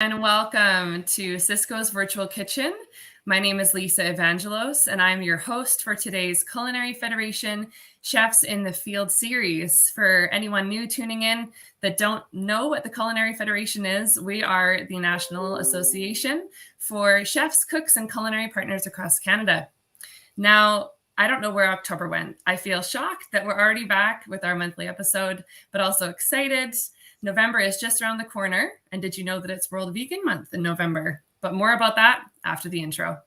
And welcome to Cisco's Virtual Kitchen. My name is Lisa Evangelos, and I'm your host for today's Culinary Federation Chefs in the Field series. For anyone new tuning in that don't know what the Culinary Federation is, we are the National Association for chefs, cooks, and culinary partners across Canada. Now, I don't know where October went. I feel shocked that we're already back with our monthly episode, but also excited. November is just around the corner. And did you know that it's World Vegan Month in November? But more about that after the intro.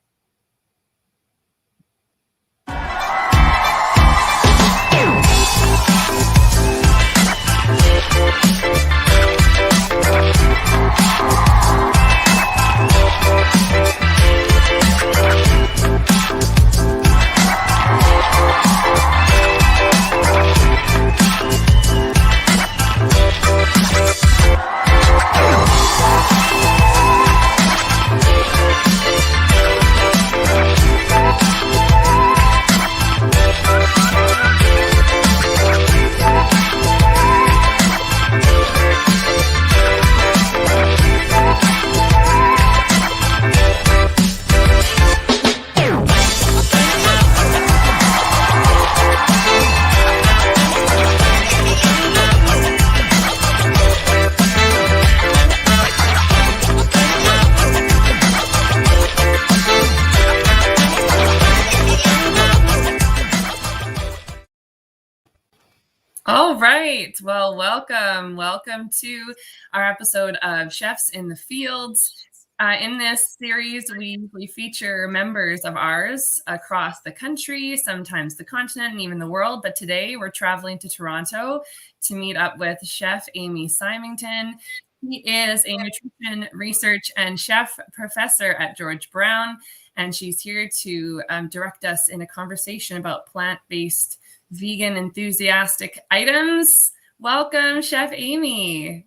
All right. Well, welcome to our episode of Chefs in the Fields. In this series, we feature members of ours across the country, sometimes the continent, and even the world. But today we're traveling to Toronto to meet up with Chef Amy Symington. He is a nutrition research and chef professor at George Brown, and she's here to direct us in a conversation about plant-based vegan enthusiastic items. Welcome, Chef Amy.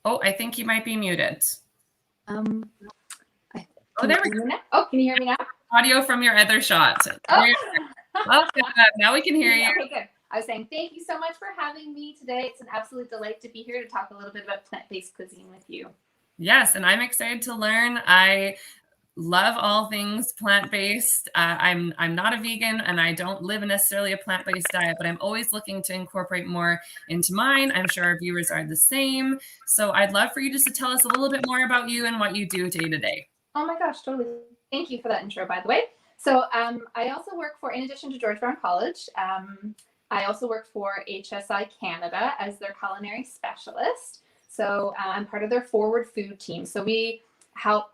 Oh, I think you might be muted. There we go. Oh, can you hear me now? Audio from your other shot. Oh. Welcome. Now we can hear you. Okay, good. I was saying thank you so much for having me today. It's an absolute delight to be here to talk a little bit about plant-based cuisine with you. Yes, and I'm excited to learn. I love all things plant-based. I'm not a vegan and I don't live in necessarily a plant-based diet, but I'm always looking to incorporate more into mine. I'm sure our viewers are the same. So I'd love for you just to tell us a little bit more about you and what you do day to day. Oh my gosh, totally. Thank you for that intro, by the way. So I also work for, in addition to George Brown College, I also work for HSI Canada as their culinary specialist. So I'm part of their forward food team. So we help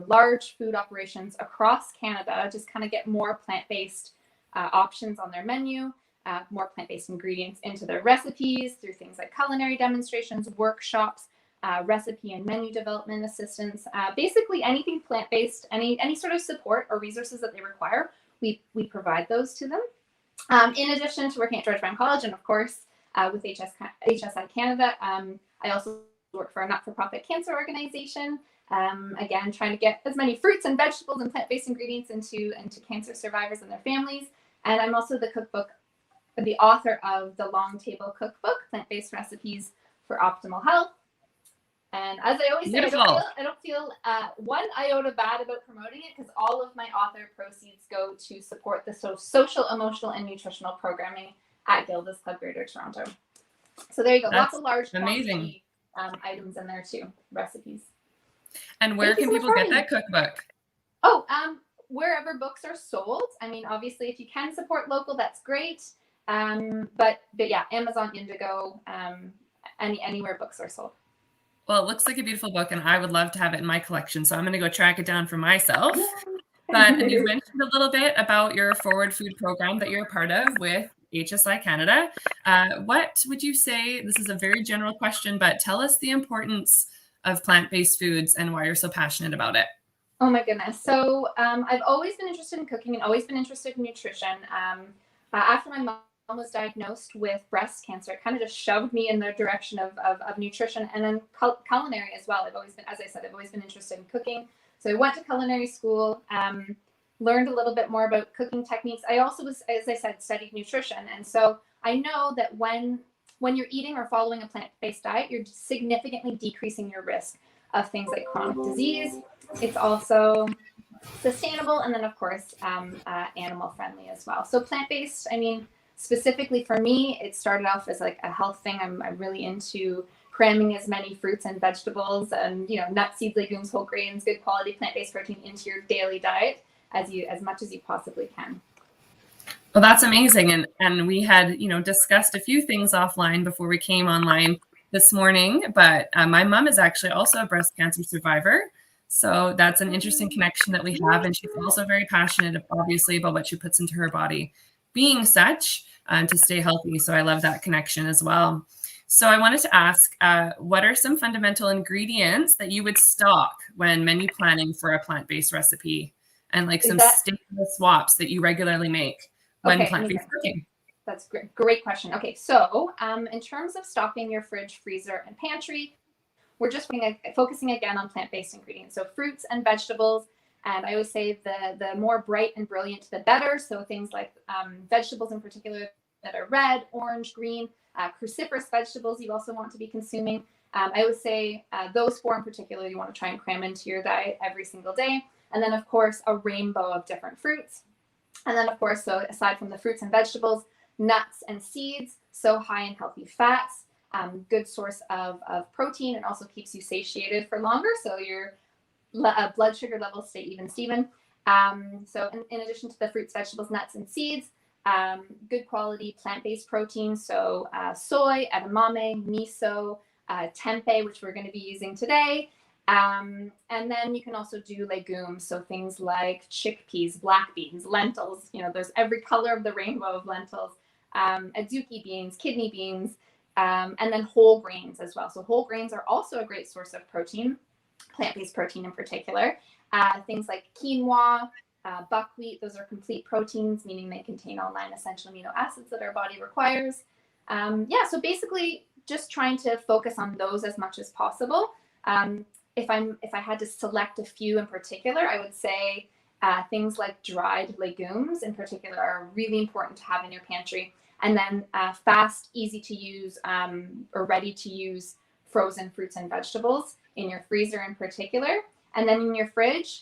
large food operations across Canada just kind of get more plant-based options on their menu, more plant-based ingredients into their recipes through things like culinary demonstrations, workshops, recipe and menu development assistance, basically anything plant-based, any sort of support or resources that they require, we provide those to them. In addition to working at George Brown College and of course with HSI Canada, I also work for a not-for-profit cancer organization. Again, trying to get as many fruits and vegetables and plant-based ingredients into cancer survivors and their families. And I'm also the author of the Long Table Cookbook, Plant-Based Recipes for Optimal Health. And as I always say, I don't feel one iota bad about promoting it because all of my author proceeds go to support the social, emotional, and nutritional programming at Gilda's Club Greater Toronto. So there you go. Lots of large quantity items in there too, recipes. And where can people get that cookbook? Oh, wherever books are sold. I mean, obviously, if you can support local, that's great. But yeah, Amazon, Indigo, anywhere books are sold. Well, it looks like a beautiful book, and I would love to have it in my collection. So I'm going to go track it down for myself. And you mentioned a little bit about your forward food program that you're a part of with HSI Canada. What would you say? This is a very general question, but tell us the importance of plant-based foods and why you're so passionate about it. Oh my goodness. So I've always been interested in cooking and always been interested in nutrition. After my mom was diagnosed with breast cancer, it kind of just shoved me in the direction of nutrition and then culinary as well. I've always been, as I said, I've always been interested in cooking. So I went to culinary school, learned a little bit more about cooking techniques. I also was, as I said, studied nutrition. And so I know that when when you're eating or following a plant-based diet, you're significantly decreasing your risk of things like chronic disease. It's also sustainable, and then of course animal friendly as well. So plant-based, I mean, specifically for me, it started off as like a health thing. I'm really into cramming as many fruits and vegetables and, you know, nuts, seeds, legumes, whole grains, good quality plant-based protein into your daily diet as much as you possibly can. Well, that's amazing. And we had, you know, discussed a few things offline before we came online this morning, but my mom is actually also a breast cancer survivor. So that's an interesting connection that we have. And she's also very passionate, obviously, about what she puts into her body being such to stay healthy. So I love that connection as well. So I wanted to ask, what are some fundamental ingredients that you would stock when menu planning for a plant-based recipe, and like some staple swaps that you regularly make when plant-based cooking? That's great. Great question. Okay, so in terms of stocking your fridge, freezer, and pantry, we're just focusing again on plant-based ingredients. So fruits and vegetables, and I always say the more bright and brilliant, the better. So things like vegetables in particular that are red, orange, green, cruciferous vegetables you also want to be consuming. I would say those four in particular you want to try and cram into your diet every single day. And then of course a rainbow of different fruits. And then of course, so aside from the fruits and vegetables, nuts and seeds, so high in healthy fats, good source of protein, and also keeps you satiated for longer. So your blood sugar levels stay even, Steven. So in addition to the fruits, vegetables, nuts, and seeds, good quality plant-based protein. So soy, edamame, miso, tempeh, which we're going to be using today. And then you can also do legumes. So things like chickpeas, black beans, lentils, you know, there's every color of the rainbow of lentils, azuki beans, kidney beans, and then whole grains as well. So whole grains are also a great source of protein, plant-based protein in particular. Things like quinoa, buckwheat, those are complete proteins, meaning they contain all 9 essential amino acids that our body requires. So basically just trying to focus on those as much as possible. If I had to select a few in particular, I would say things like dried legumes in particular are really important to have in your pantry. And then fast, easy to use or ready to use frozen fruits and vegetables in your freezer in particular. And then in your fridge,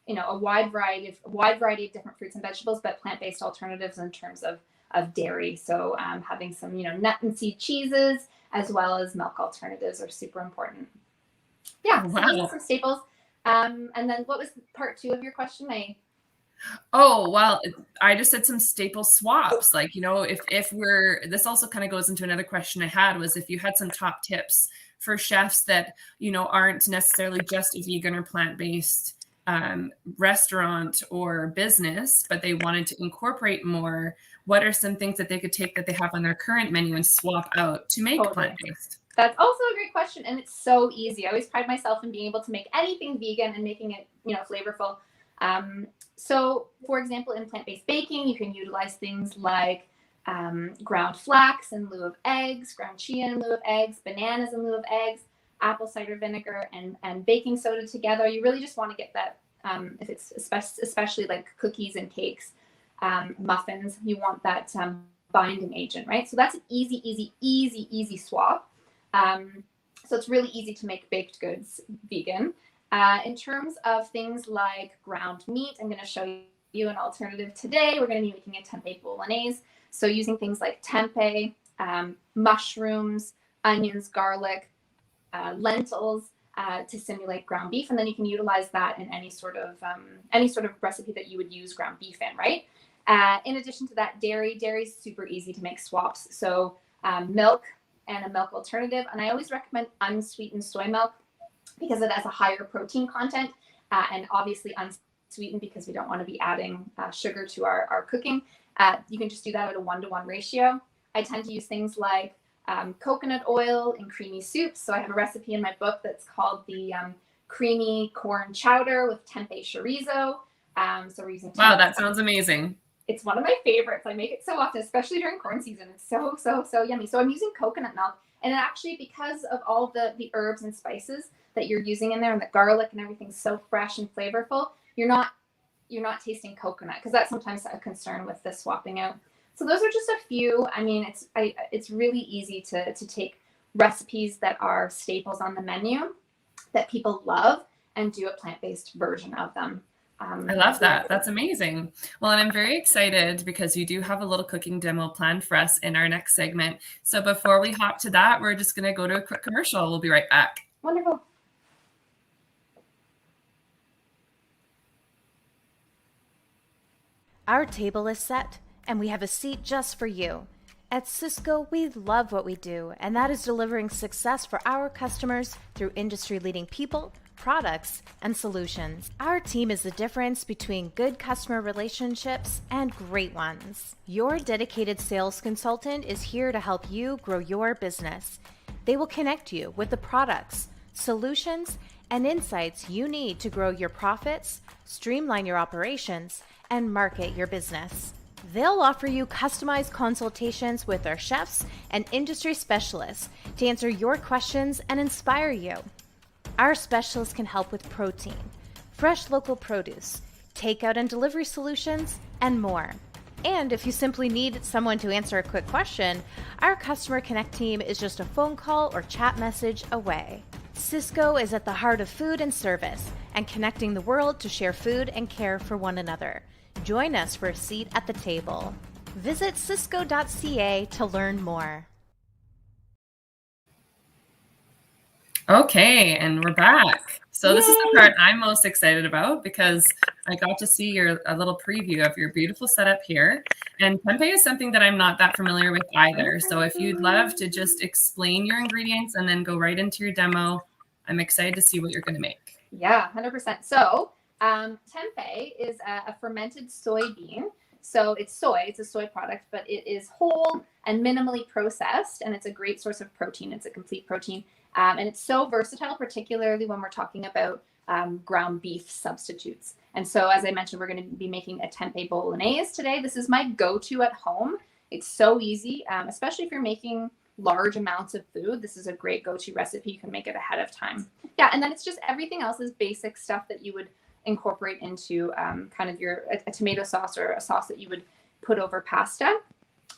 you know, a wide variety of different fruits and vegetables, but plant-based alternatives in terms of dairy. So having some, you know, nut and seed cheeses as well as milk alternatives are super important. Yeah, so those are some staples. And then what was part 2 of your question? I just said some staple swaps. Like, you know, if this also kind of goes into another question I had, was if you had some top tips for chefs that, you know, aren't necessarily just a vegan or plant-based restaurant or business, but they wanted to incorporate more. What are some things that they could take that they have on their current menu and swap out to make plant-based? That's also a great question, and it's so easy. I always pride myself in being able to make anything vegan and making it, you know, flavorful. So, for example, in plant-based baking, you can utilize things like ground flax in lieu of eggs, ground chia in lieu of eggs, bananas in lieu of eggs, apple cider vinegar and baking soda together. You really just want to get that, if it's especially like cookies and cakes, muffins, you want that binding agent, right? So that's an easy swap. So it's really easy to make baked goods vegan. In terms of things like ground meat, I'm going to show you an alternative today. We're going to be making a tempeh bolognese. So using things like tempeh, mushrooms, onions, garlic, lentils to simulate ground beef, and then you can utilize that in any sort of recipe that you would use ground beef in, right? In addition to that, dairy is super easy to make swaps. So milk and a milk alternative, and I always recommend unsweetened soy milk because it has a higher protein content, and obviously unsweetened because we don't want to be adding sugar to our cooking. You can just do that at a 1-to-1 ratio. I tend to use things like coconut oil in creamy soups. So I have a recipe in my book that's called the creamy corn chowder with tempeh chorizo. So we're using wow, that sounds amazing. It's one of my favorites. I make it so often, especially during corn season. It's so yummy. So I'm using coconut milk, and actually because of all the herbs and spices that you're using in there, and the garlic and everything's so fresh and flavorful, you're not tasting coconut, because that's sometimes a concern with the swapping out. So those are just a few. I mean, it's really easy to take recipes that are staples on the menu that people love and do a plant-based version of them. I love that. That's amazing. Well, and I'm very excited because you do have a little cooking demo planned for us in our next segment. So before we hop to that, we're just going to go to a quick commercial. We'll be right back. Wonderful. Our table is set, and we have a seat just for you. At Cisco, we love what we do, and that is delivering success for our customers through industry-leading people, products, and solutions. Our team is the difference between good customer relationships and great ones. Your dedicated sales consultant is here to help you grow your business. They will connect you with the products, solutions, and insights you need to grow your profits, streamline your operations, and market your business. They'll offer you customized consultations with our chefs and industry specialists to answer your questions and inspire you. Our specialists can help with protein, fresh local produce, takeout and delivery solutions, and more. And if you simply need someone to answer a quick question, our Customer Connect team is just a phone call or chat message away. Cisco is at the heart of food and service and connecting the world to share food and care for one another. Join us for a seat at the table. Visit cisco.ca to learn more. Okay, and we're back. So this is the part I'm most excited about because I got to see a little preview of your beautiful setup here. And tempeh is something that I'm not that familiar with either. So if you'd love to just explain your ingredients and then go right into your demo, I'm excited to see what you're going to make. Yeah, 100%. So tempeh is a fermented soybean. So it's a soy product, but it is whole and minimally processed, and it's a great source of protein. It's a complete protein. And it's so versatile, particularly when we're talking about ground beef substitutes. And so, as I mentioned, we're going to be making a tempeh bolognese today. This is my go-to at home. It's so easy, especially if you're making large amounts of food. This is a great go-to recipe. You can make it ahead of time. Yeah, and then it's just everything else is basic stuff that you would incorporate into kind of a tomato sauce or a sauce that you would put over pasta.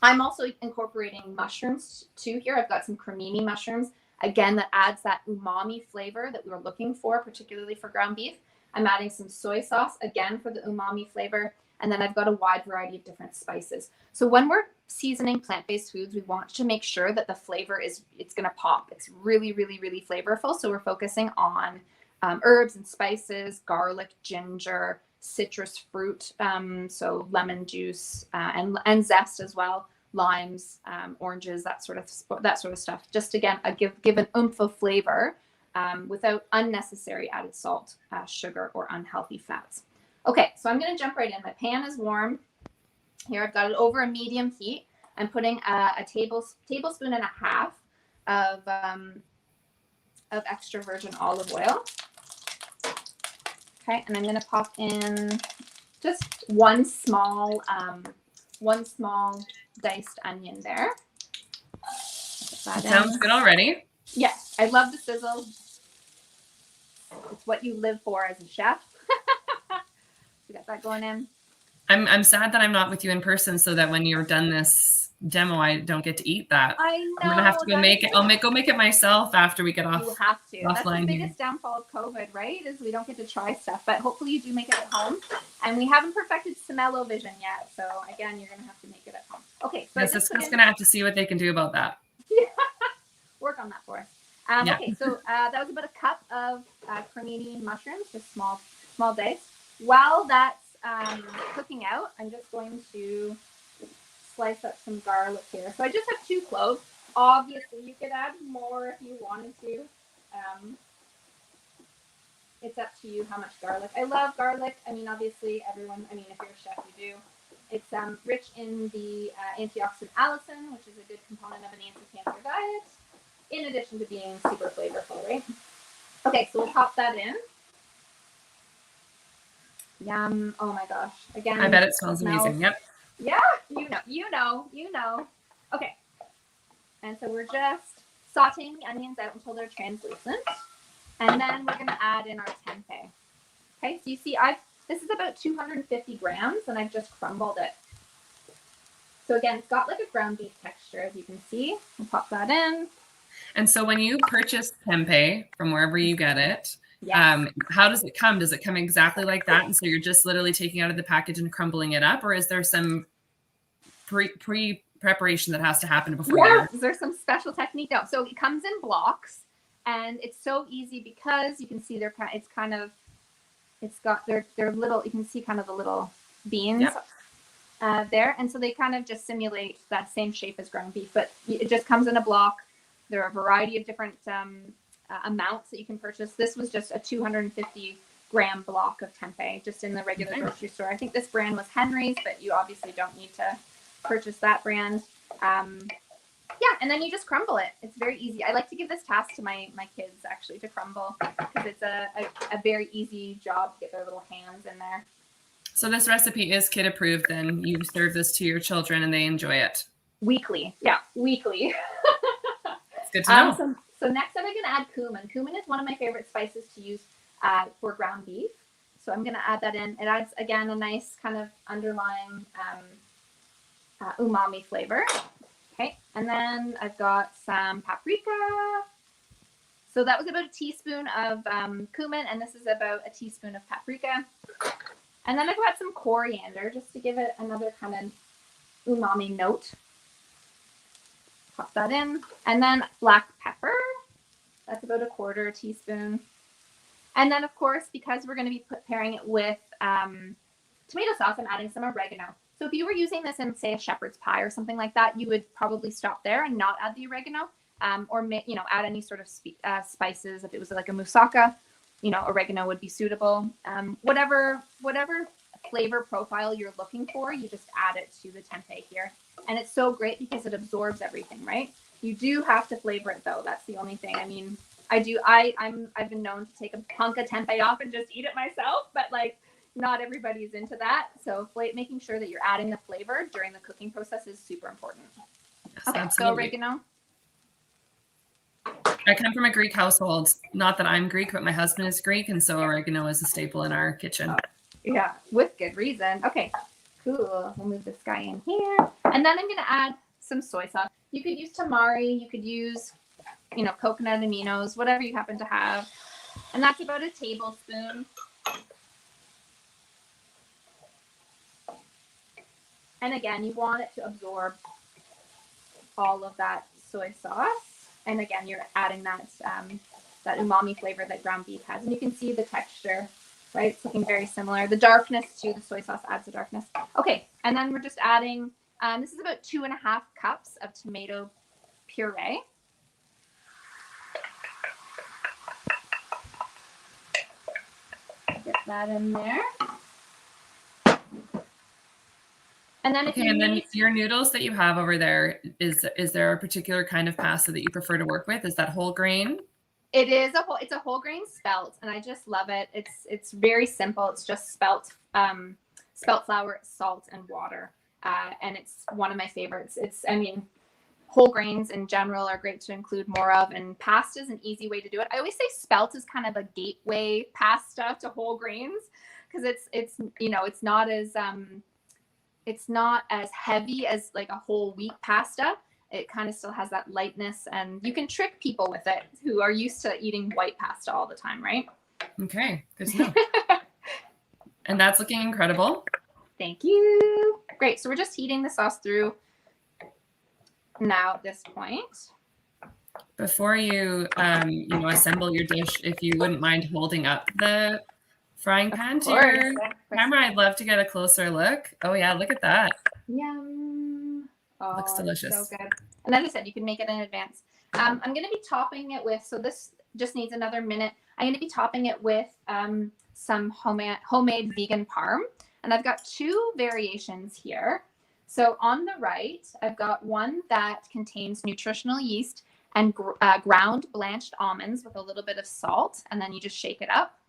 I'm also incorporating mushrooms too here. I've got some cremini mushrooms. Again, that adds that umami flavor that we were looking for, particularly for ground beef. I'm adding some soy sauce, again, for the umami flavor. And then I've got a wide variety of different spices. So when we're seasoning plant-based foods, we want to make sure that the flavor it's going to pop. It's really, really, really flavorful. So we're focusing on herbs and spices, garlic, ginger, citrus fruit, so lemon juice and zest as well, limes, oranges, that sort of stuff. Just again, give an oomph of flavor without unnecessary added salt, sugar, or unhealthy fats. Okay, so I'm going to jump right in. My pan is warm. Here I've got it over a medium heat. I'm putting a tablespoon and a half of extra virgin olive oil. Okay, and I'm going to pop in just one small diced onion there. That sounds good already. Yes, I love the sizzle. It's what you live for as a chef. We got that going in. I'm sad that I'm not with you in person, so that when you're done this demo, I don't get to eat that. I know. I'm gonna have to go make it. I'll go make it myself after we get off. You have to. That's the biggest here. downfall of COVID, right? Is we don't get to try stuff. But hopefully you do make it at home. And we haven't perfected smell-o-vision yet. So again, you're gonna have to make it at home. Okay. So yes, Cisco's gonna have to see what they can do about that. Work on that for us. Yeah. Okay, so that was about a cup of cremini mushrooms, just small dice. While that's cooking out, I'm just going to slice up some garlic here. So I just have 2 cloves. Obviously, you could add more if you wanted to. It's up to you how much garlic. I love garlic. I mean, obviously, if you're a chef, you do. It's rich in the antioxidant allicin, which is a good component of an anti-cancer diet, in addition to being super flavorful, right? Okay, so we'll pop that in. Yum. Oh my gosh. Again, I bet it smells amazing. Yep. Yeah, you know. Okay. And so we're just sauteing the onions out until they're translucent. And then we're going to add in our tempeh. Okay, so you see this is about 250 grams and I've just crumbled it. So again, it's got like a ground beef texture, as you can see. We'll pop that in. And so when you purchase tempeh from wherever you get it, Yes. how does it come? Does it come exactly like that? And so you're just literally taking it out of the package and crumbling it up, or is there some pre-preparation that has to happen before? Yeah, there's some special technique. No, so it comes in blocks, and it's so easy because you can see it's got their little. You can see kind of the little beans there, and so they kind of just simulate that same shape as ground beef, but it just comes in a block. There are a variety of different amounts that you can purchase. This was just a 250-gram block of tempeh, just in the regular grocery store. I think this brand was Henry's, but you obviously don't need to purchase that brand. Yeah, and then you just crumble it. It's very easy. I like to give this task to my kids, actually, to crumble, because it's a very easy job to get their little hands in there. So this recipe is kid approved, then you serve this to your children and they enjoy it? Weekly. Yeah, weekly. It's good to know. So next up, I'm going to add cumin. Cumin is one of my favorite spices to use for ground beef. So I'm going to add that in. It adds, again, a nice kind of underlying umami flavor. Okay, and then I've got some paprika. So that was about a teaspoon of cumin, and this is about a teaspoon of paprika. And then I've got some coriander, just to give it another kind of umami note. Pop that in. And then black pepper. That's about a quarter teaspoon. And then, of course, because we're going to be pairing it with tomato sauce, I'm adding some oregano. So if you were using this in, say, a shepherd's pie or something like that, you would probably stop there and not add the oregano, or add any sort of spices. If it was like a moussaka, oregano would be suitable. Whatever flavor profile you're looking for, you just add it to the tempeh here. And it's so great because it absorbs everything, right? You do have to flavor it though. That's the only thing. I mean, I've been known to take a hunk of tempeh off and just eat it myself, but like not everybody's into that. So making sure that you're adding the flavor during the cooking process is super important. Yes, okay, absolutely. so oregano. I come from a Greek household. Not that I'm Greek, but my husband is Greek, and so oregano is a staple in our kitchen. Yeah, with good reason. Okay, cool. We'll move this guy in here. And then I'm going to add some soy sauce. You could use tamari. You could use, coconut aminos, whatever you happen to have. And that's about a tablespoon. And again, you want it to absorb all of that soy sauce. And again, you're adding that umami flavor that ground beef has. And you can see the texture, right? It's looking very similar. The darkness too, the soy sauce adds the darkness. Okay, and then we're just adding, this is about 2.5 cups of tomato puree. Get that in there. And then your noodles that you have over there, is there a particular kind of pasta that you prefer to work with? Is that whole grain? It's a whole grain spelt, and I just love it. It's very simple. It's just spelt flour, salt, and water, and it's one of my favorites. Whole grains in general are great to include more of, and pasta is an easy way to do it. I always say spelt is kind of a gateway pasta to whole grains because it's not as heavy as like a whole wheat pasta. It kind of still has that lightness, and you can trick people with it who are used to eating white pasta all the time, right? Okay, good to know. And that's looking incredible. Thank you. Great. So we're just heating the sauce through now at this point. Before you, assemble your dish, if you wouldn't mind holding up the frying pan to your camera, I'd love to get a closer look. Oh yeah, look at that. Yum. Oh, looks delicious. So good. And as I said, you can make it in advance. I'm going to be topping it with, so this just needs another minute. I'm going to be topping it with some homemade vegan parm. And I've got 2 variations here. So on the right, I've got one that contains nutritional yeast and ground blanched almonds with a little bit of salt. And then you just shake it up.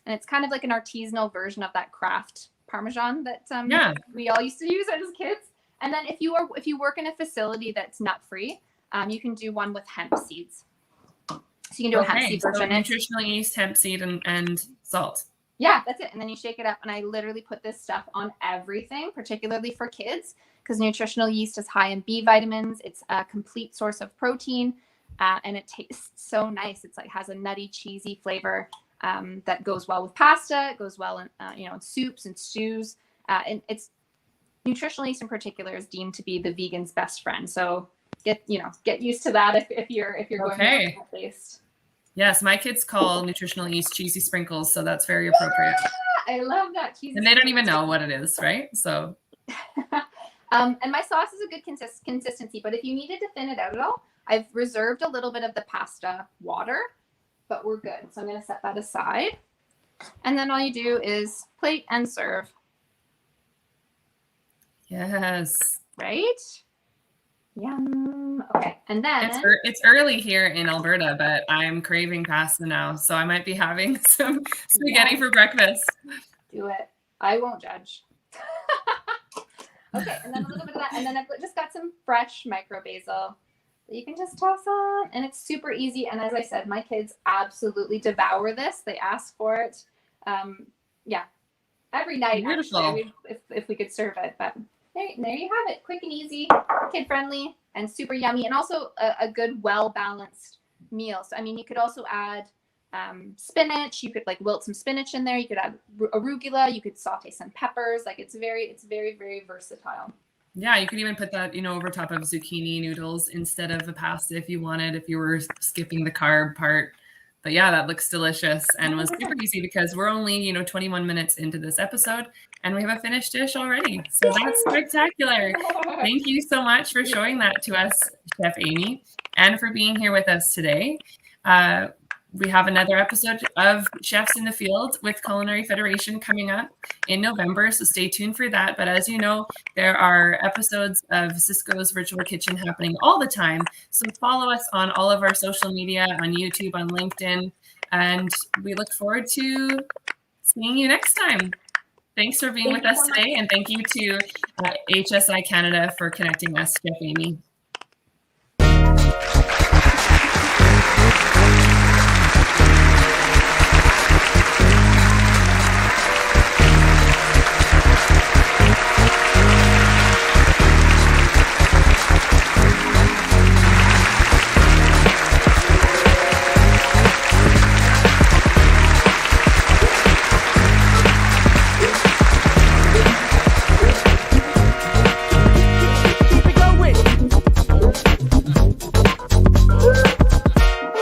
And it's kind of like an artisanal version of that Kraft Parmesan that we all used to use as kids. And then if you work in a facility that's nut-free, you can do one with hemp seeds. So you can do a hemp seed version. So nutritional yeast, hemp seed, and salt. Yeah, that's it. And then you shake it up. And I literally put this stuff on everything, particularly for kids, because nutritional yeast is high in B vitamins. It's a complete source of protein, and it tastes so nice. It's like has a nutty, cheesy flavor that goes well with pasta. It goes well in in soups and stews, and it's nutritional yeast in particular is deemed to be the vegan's best friend. So get used to that if you're going plant based. Yes, my kids call nutritional yeast cheesy sprinkles, so that's very appropriate. I love that cheesy. And they don't even know what it is, right? So. And my sauce is a good consistency, but if you needed to thin it out at all, I've reserved a little bit of the pasta water, but we're good. So I'm going to set that aside. And then all you do is plate and serve. Yes. Right? Yum. Okay. And then it's early here in Alberta, but I'm craving pasta now. So I might be having some spaghetti for breakfast. Do it. I won't judge. Okay. And then a little bit of that. And then I've just got some fresh micro basil that you can just toss on. And it's super easy. And as I said, my kids absolutely devour this. They ask for it. Every night. Beautiful. Actually, if we could serve it. But there you have it. Quick and easy, kid friendly, and super yummy, and also a good, well balanced meal. So I mean, you could also add spinach. You could like wilt some spinach in there. You could add arugula. You could saute some peppers. Like it's very, very versatile. Yeah, you could even put that over top of zucchini noodles instead of the pasta if you wanted. If you were skipping the carb part. But yeah, that looks delicious and was super easy because we're only, 21 minutes into this episode and we have a finished dish already. So that's spectacular. Thank you so much for showing that to us, Chef Amy, and for being here with us today. We have another episode of Chefs in the Field with Culinary Federation coming up in November, so stay tuned for that. But as you know, there are episodes of Cisco's Virtual Kitchen happening all the time. So follow us on all of our social media, on YouTube, on LinkedIn, and we look forward to seeing you next time. Thanks for being with us today, and thank you to HSI Canada for connecting us, Chef Amy.